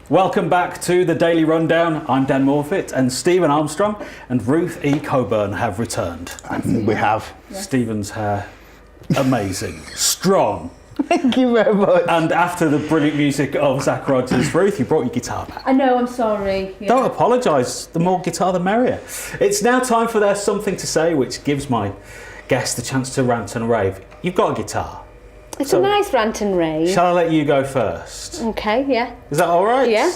Welcome back to the Daily Rundown. I'm Dan Morfitt, and Stephen Armstrong and Ruth E. Cockburn have returned. We have. Yes. Stephen's hair, amazing, strong. Thank you very much. And after the brilliant music of Zach Rogers, Ruth, you brought your guitar back. I know, I'm sorry. Yeah. Don't apologise, the more guitar the merrier. It's now time for their Something to Say, which gives my guest the chance to rant and rave. You've got a guitar. It's a nice rant and rave. Shall I let you go first? Okay, yeah. Is that all right? Yeah.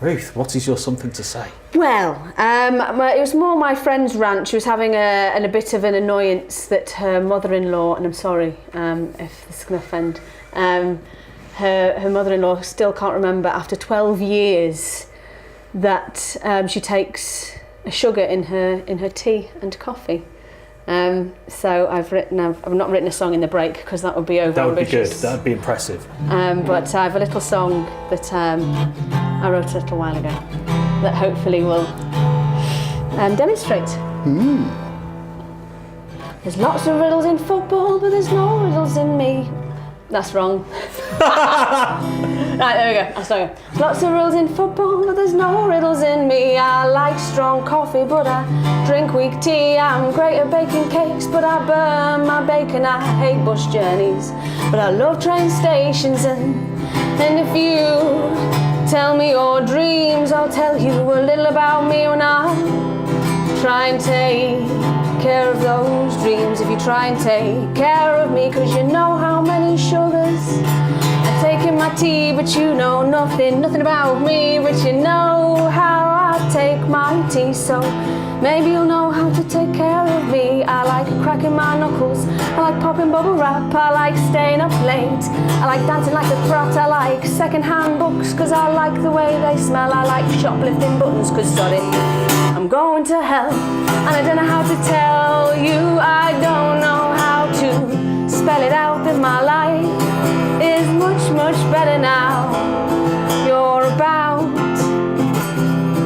Ruth, what is your Something to Say? Well, it was more my friend's rant. She was having a bit of an annoyance that her mother-in-law, and I'm sorry if this is going to offend, her mother-in-law still can't remember after 12 years that she takes a sugar in her tea and coffee. So I've not written a song in the break because that would be over ambitious. That would be good. That would be impressive. But I have a little song that I wrote a little while ago that hopefully will demonstrate. There's lots of riddles in football, but there's no riddles in me. That's wrong. Right, there we go. I'll start again. Lots of riddles in football, but there's no riddles in me. I like strong coffee, but I drink weak tea. I'm great at baking cakes, but I burn my bacon. I hate bus journeys, but I love train stations. And if you tell me your dreams, I'll tell you a little about me when I try and take care of those dreams. If you try and take care of me, 'cause you know how many sugars I take in my tea, but you know nothing about me, but you know how I take my tea, so maybe you'll know how to take care of me. I like cracking my knuckles, I like popping bubble wrap, I like staying up late, I like dancing like a brat, I like second-hand books 'cause I like the way they smell, I like shoplifting buttons 'cause sorry, I'm going to hell, and I don't know how to tell you, I don't know how to spell it out, that my life is much better now. You're about,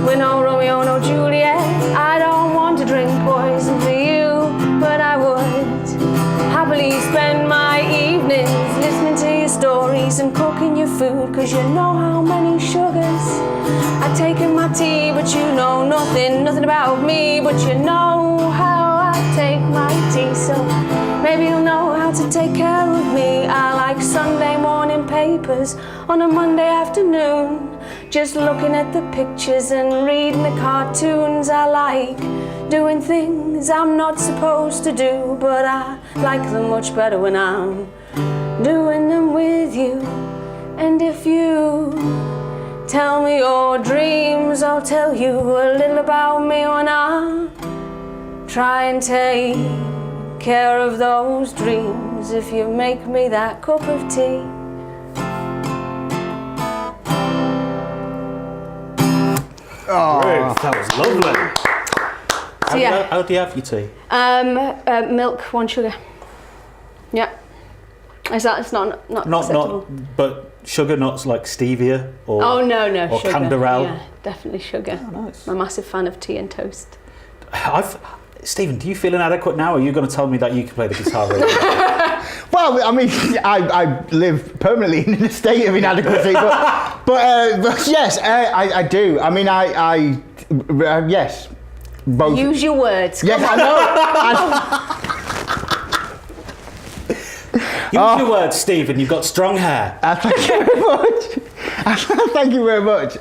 we're no Romeo, no Juliet, I don't want to drink poison for you, but I would happily spend my evenings listening to your stories and cooking your food, 'cause you know how many sugars I take in my tea, but you know nothing about me, but you know how I take my tea, so maybe you'll know how to take care of me. I like Sunday morning papers on a Monday afternoon, just looking at the pictures and reading the cartoons. I like doing things I'm not supposed to do, but I like them much better when I'm doing them with you. And if you tell me your dreams, I'll tell you a little about me when I try and take care of those dreams. If you make me that cup of tea. Ruth, that was lovely. So, yeah. How do you have your tea? Milk, 1 sugar. Yeah. Is that? It's not acceptable? But sugar, not like stevia or no, or sugar. Canderel. Yeah, definitely sugar. Oh, nice. I'm a massive fan of tea and toast. Stephen, do you feel inadequate now, or are you going to tell me that you can play the guitar really well? Well, I mean, I live permanently in a state of inadequacy, but yes, I do. I mean, yes, both. Use your words. Yes, I know. Use your words, Stephen. You've got strong hair. Thank you very much. Thank you very much.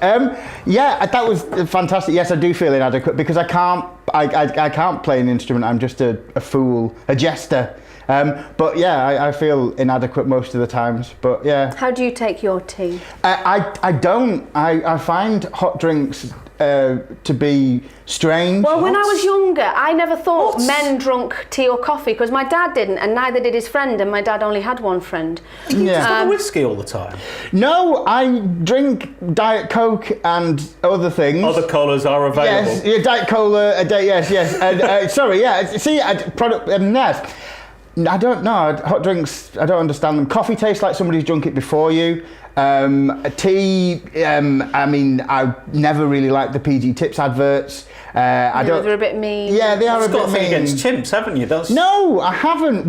Yeah, that was fantastic. Yes, I do feel inadequate because I can't play an instrument. I'm just a fool, a jester. But yeah, I feel inadequate most of the times. But yeah. How do you take your tea? I don't. I find hot drinks to be strange. Well, when I was younger, I never thought men drunk tea or coffee because my dad didn't, and neither did his friend, and my dad only had one friend. You just have whiskey all the time? No, I drink Diet Coke and other things. Other colas are available. Yes, yeah, Diet Cola. Yes. And, sorry, yeah. See, product. Yes. I don't know. Hot drinks, I don't understand them. Coffee tastes like somebody's drunk it before you. Tea, I mean, I never really liked the PG Tips adverts. They're a bit mean. Yeah, they are a bit mean. You've got a thing against chimps, haven't you? No, I haven't.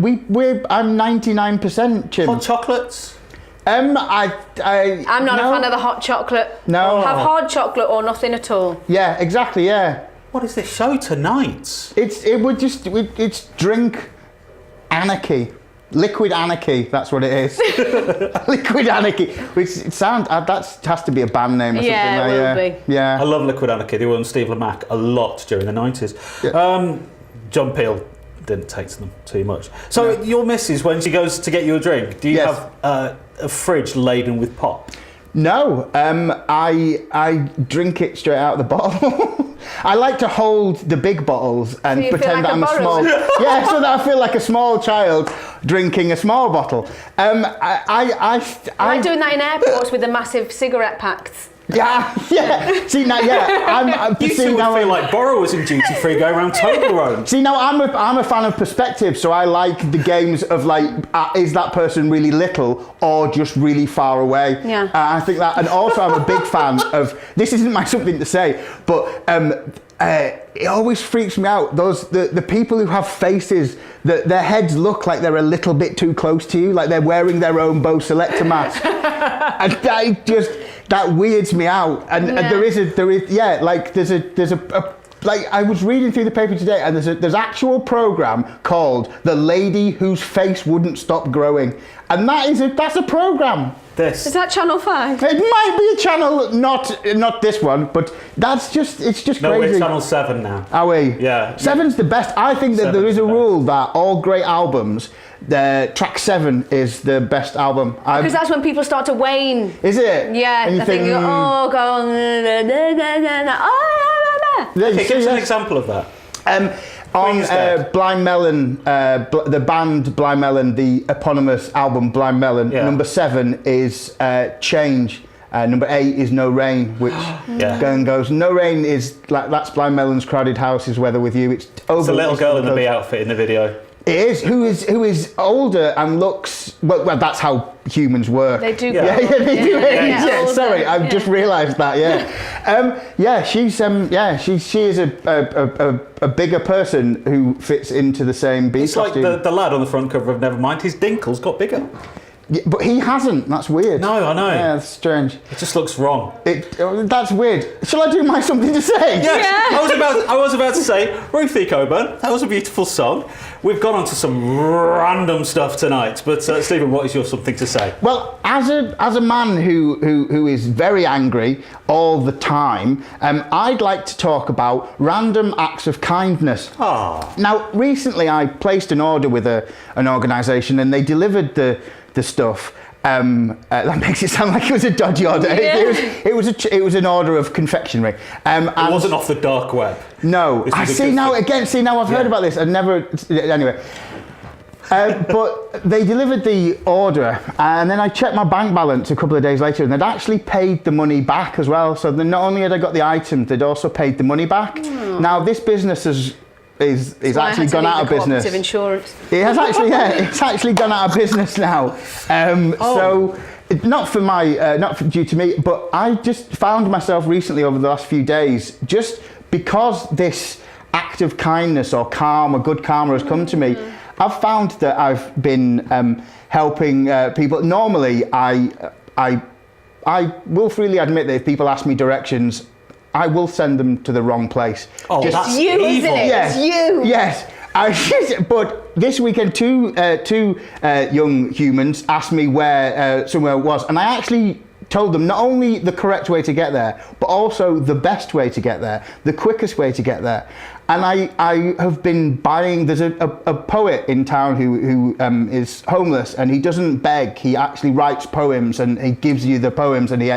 I'm 99% chimp. Hot chocolates? I'm not no. a fan of the hot chocolate. No. Have hard chocolate or nothing at all. Yeah, exactly. Yeah. What is this show tonight? It's drink anarchy. Liquid anarchy, that's what it is. Liquid anarchy, which it sounds that has to be a band name or something. Yeah, it will be. Yeah. I love Liquid Anarchy. They were on Steve Lamacq a lot during the 90s. Yeah. John Peel didn't take to them too much. So your missus, when she goes to get you a drink, do you Yes. have a fridge laden with pop? No, I drink it straight out of the bottle. I like to hold the big bottles and So you feel pretend like that a I'm a small. borrower? Yeah, so that I feel like a small child drinking a small bottle. I like doing that in airports with the massive cigarette packs. Yeah. See now, I'm You see, two now, would feel like borrowers in duty free going around Toblerone. See now, I'm a fan of perspective, so I like the games of like, is that person really little or just really far away? Yeah. I think that, and also I'm a big fan of. This isn't my something to say, but it always freaks me out. The people who have faces that their heads look like they're a little bit too close to you, like they're wearing their own Bo Selector mask, and that weirds me out. And there's a like I was reading through the paper today, and there's actual program called The Lady Whose Face Wouldn't Stop Growing, and that's a program. Is that Channel 5? It might be a channel, not this one, but it's just No, crazy. we're Channel 7 now. Are we? Yeah. 7's the best. I think that there is a rule that all great albums, track 7 is the best album. Because that's when people start to wane. Is it? Yeah, And you I think you go, oh, go on. Yeah, you Okay, see, give us an yeah. example of that. On Please, Dad. Blind Melon, the band Blind Melon, the eponymous album Blind Melon, Yeah. number 7 is Change. Number 8 is No Rain, which goes. No Rain is like that's Blind Melon's Crowded House is Weather With You. It's over. It's a little girl in the bee outfit in the video. It is who is older and looks well. That's how humans work. They do. Yeah. grow. They do. Yeah, older, Sorry, I've just realised that. She is a bigger person who fits into the same bee It's like costume. the lad on the front cover of Nevermind. His dinkles got bigger. Yeah, but he hasn't. That's weird. No, I know. Yeah, that's strange. It just looks wrong. That's weird. Shall I do my something to say? Yes, Yeah. I was about to say, Ruthie Cockburn, that was a beautiful song. We've gone on to some random stuff tonight, but Stephen, what is your something to say? Well, as a man who is very angry all the time, I'd like to talk about random acts of kindness. Ah. Now, recently I placed an order with an organisation, and they delivered the stuff. That makes it sound like it was a dodgy order. Yeah. It was an order of confectionery. It wasn't off the dark web. No, This I is a see good now. thing. Again, I've heard about this. I never. Anyway, but they delivered the order, and then I checked my bank balance a couple of days later, and they'd actually paid the money back as well. So then not only had I got the items, they'd also paid the money back. Now this business is actually gone out of business. Insurance. It has actually, it's actually gone out of business now. So, not due to me, but I just found myself recently over the last few days, just because this act of kindness or karma, good karma has come to me, I've found that I've been helping people. Normally, I will freely admit that if people ask me directions, I will send them to the wrong place. Oh, that's you, evil. isn't it? Yes. It's you. Yes. But this weekend, two young humans asked me where somewhere was, and I actually told them not only the correct way to get there, but also the best way to get there, the quickest way to get there. And I have been buying. There's a poet in town who is homeless, and he doesn't beg. He actually writes poems, and he gives you the poems, and he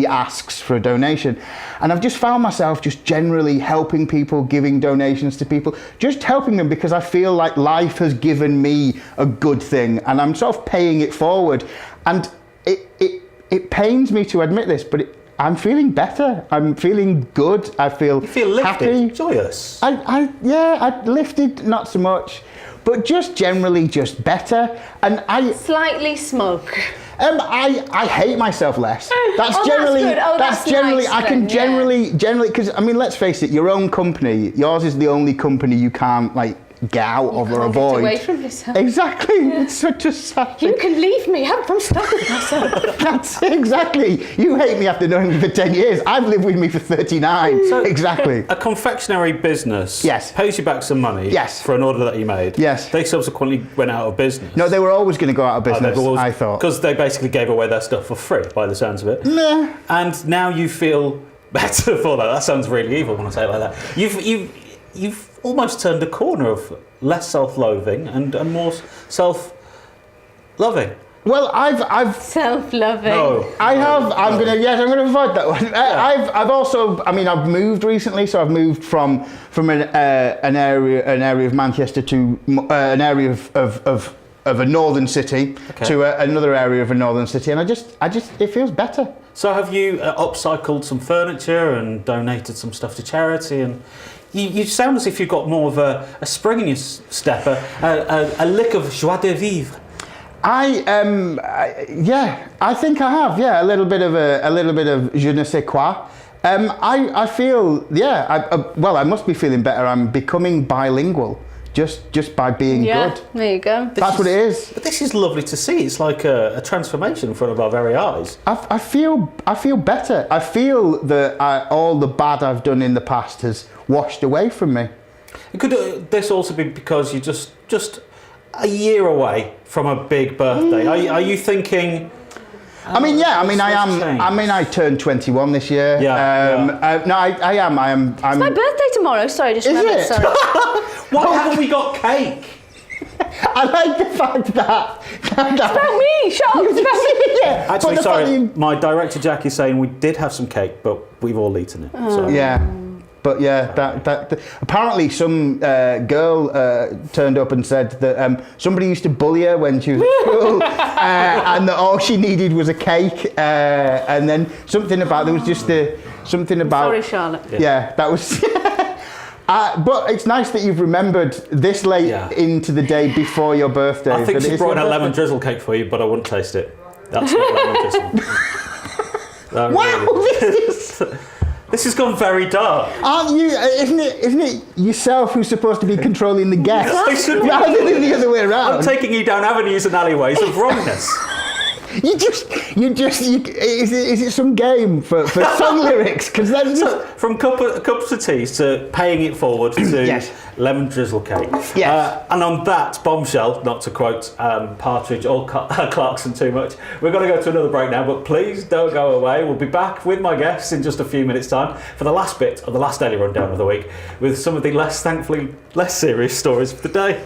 asks for a donation. And I've just found myself just generally helping people, giving donations to people, just helping them because I feel like life has given me a good thing, and I'm sort of paying it forward. And it pains me to admit this, but I'm feeling better. I'm feeling good. I feel You feel lifted, happy. joyous. I lifted, not so much, but just generally just better. And Slightly smoke. I hate myself less. That's Oh, generally that's good. Oh, that's that's generally nice I can then, yeah. generally because I mean, let's face it, your own company, yours is the only company you can't like out of or Can't get avoid. away from yourself. Exactly. It's such a sad You thing. can leave me. I'm stuck with myself. That's it, exactly. You hate me after knowing me for 10 years. I've lived with me for 39. Exactly. A confectionery business Yes. pays you back some money Yes. for an order that you made. Yes. They subsequently went out of business. No, they were always going to go out of business, I thought. Because they basically gave away their stuff for free, by the sounds of it. Nah. And now you feel better for that. That sounds really evil when I say it like that. You've almost turned a corner of less self-loathing and more self-loving. Well, I've Self-loving. No. I'm gonna avoid that one. I've also, I mean, I've moved recently, so I've moved from an area of Manchester to an area of a northern city to another area of a northern city, and I just it feels better. So have you upcycled some furniture and donated some stuff to charity? And you sound as if you've got more of a spring in your step, a lick of joie de vivre. I think I have. Yeah, a little bit of je ne sais quoi. I feel I must be feeling better. I'm becoming bilingual just by being good. There you go. That's what it is. But this is lovely to see. It's like a transformation in front of our very eyes. I feel better. I feel that all the bad I've done in the past has washed away from me. Could this also be because you're just a year away from a big birthday? Are you thinking? I am. I mean, I turned 21 this year. Yeah. No, I am. It's my birthday tomorrow. Sorry, just Is remembered. it? Sorry. Why haven't we got cake? I like the fact that. It's about me. Shut up. It's about me. Yeah. Actually, but the fact sorry, that my director Jack is saying we did have some cake, but we've all eaten it. So. Yeah. But yeah, that apparently some girl turned up and said that somebody used to bully her when she was at school, and that all she needed was a cake, and then something about Sorry, Charlotte. Yeah, that was. But it's nice that you've remembered this late into the day before your birthday. I think that she's it's brought in a your lemon birthday. drizzle cake for you, but I wouldn't taste it. That's not lemon drizzle. No, Wow, really. This has gone very dark. aren't you? Isn't it yourself who's supposed to be controlling the guests I should be. rather than the other way I'm around? taking you down avenues and alleyways of wrongness. Is it some game for song lyrics? Because that's So, from cups of tea to paying it forward to Yes. lemon drizzle cake. Yes. And on that bombshell, not to quote Partridge or Clarkson too much, we're going to go to another break now, but please don't go away. We'll be back with my guests in just a few minutes' time for the last bit of the last daily rundown of the week with some of the thankfully less serious stories of the day.